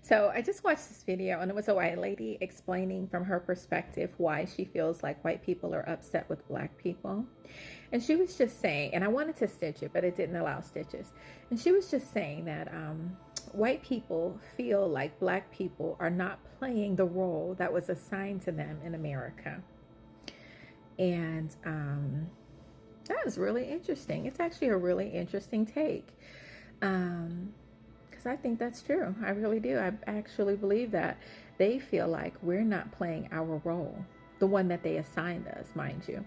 So I just watched this video, and it was a white lady explaining from her perspective why she feels like white people are upset with black people. And she was just saying, and I wanted to stitch it, but it didn't allow stitches. And she was just saying that white people feel like black people are not playing the role that was assigned to them in America. And that is really interesting. It's actually a really interesting take. Because I think that's true. I really do. I actually believe that they feel like we're not playing our role, the one that they assigned us, mind you.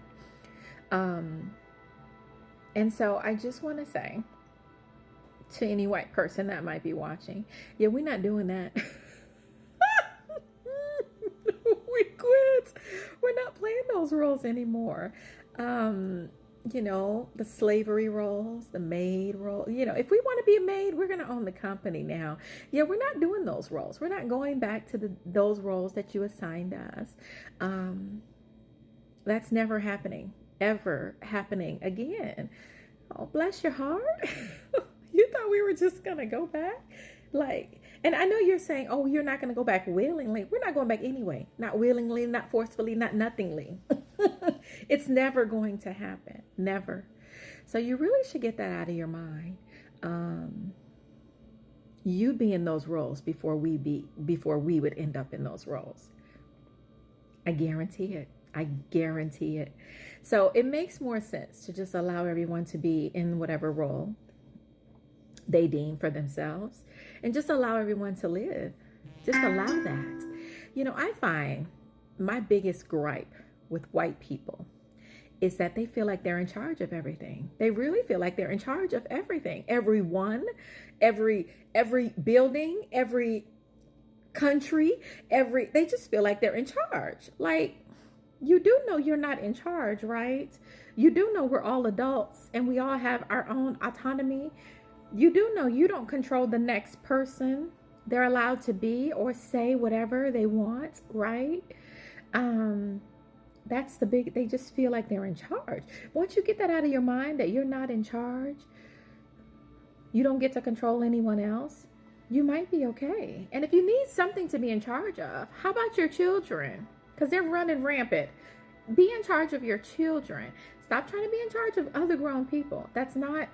And so I just want to say to any white person that might be watching, yeah, we're not doing that. We quit. We're not playing those roles anymore. The slavery roles, the maid role. If we want to be a maid, we're going to own the company now. Yeah, we're not doing those roles. We're not going back to those roles that you assigned us. That's never happening, ever happening again. Oh, bless your heart. You thought we were just going to go back? And I know you're saying, oh, you're not going to go back willingly. We're not going back anyway. Not willingly, not forcefully, not nothingly. It's never going to happen. Never. So you really should get that out of your mind. You be in those roles before we would end up in those roles. I guarantee it. I guarantee it. So it makes more sense to just allow everyone to be in whatever role they deem for themselves and just allow everyone to live. Just allow that. I find my biggest gripe with white people is that they feel like they're in charge of everything. They really feel like they're in charge of everything. Everyone, every building, every country, they just feel like they're in charge. Like, you do know you're not in charge, right? You do know we're all adults and we all have our own autonomy. You do know you don't control the next person. They're allowed to be or say whatever they want, right? They just feel like they're in charge. Once you get that out of your mind, that you're not in charge, you don't get to control anyone else, you might be okay. And if you need something to be in charge of, how about your children? Because they're running rampant. Be in charge of your children. Stop trying to be in charge of other grown people. That's not.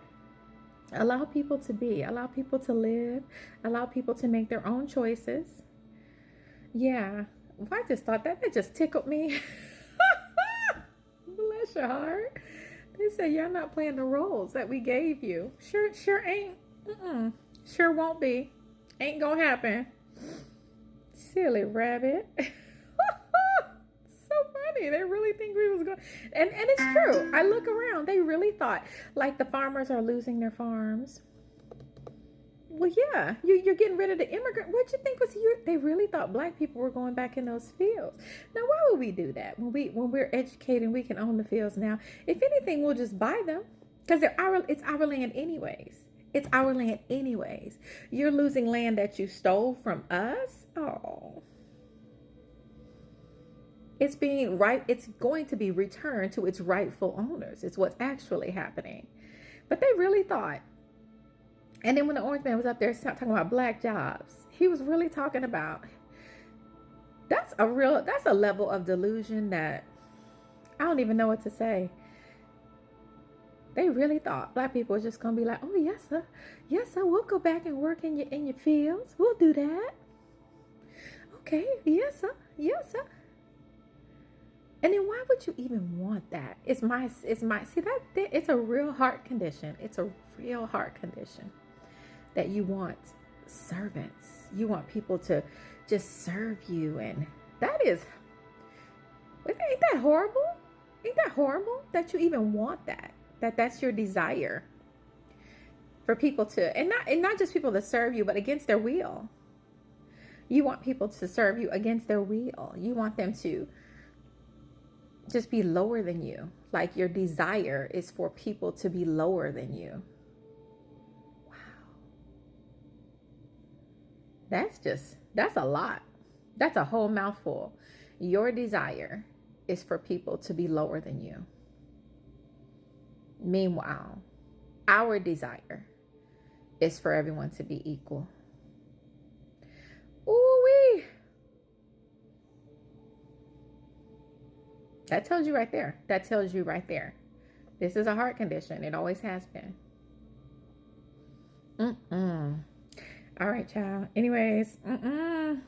Allow people to be. Allow people to live. Allow people to make their own choices. Yeah. I just thought that just tickled me. Bless your heart. They say you're not playing the roles that we gave you. Sure ain't. Sure won't be. Ain't gonna happen. Silly rabbit. So funny. They really think we was going. And it's true. I look around. They really thought like the farmers are losing their farms. Well, yeah, you're getting rid of the immigrant. What you think was you? They really thought black people were going back in those fields. Now, why would we do that when we're educated and we can own the fields now? If anything, we'll just buy them because it's our land anyways. It's our land anyways. You're losing land that you stole from us. Oh, it's going to be returned to its rightful owners. It's what's actually happening. But they really thought. And then when the orange man was up there talking about black jobs, he was really talking about that's a level of delusion that I don't even know what to say. They really thought black people were just gonna be like, oh yes sir, we'll go back and work in your fields. We'll do that. Okay, yes sir. And then why would you even want that? It's my see that it's a real heart condition. It's a real heart condition. That you want servants. You want people to just serve you. And ain't that horrible? Ain't that horrible that you even want that? That's your desire for people to, and not just people to serve you, but against their will. You want people to serve you against their will. You want them to just be lower than you. Like your desire is for people to be lower than you. That's a lot. That's a whole mouthful. Your desire is for people to be lower than you. Meanwhile, our desire is for everyone to be equal. That tells you right there. That tells you right there. This is a heart condition. It always has been. All right, child. Anyways, all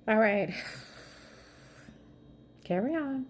right. Carry on.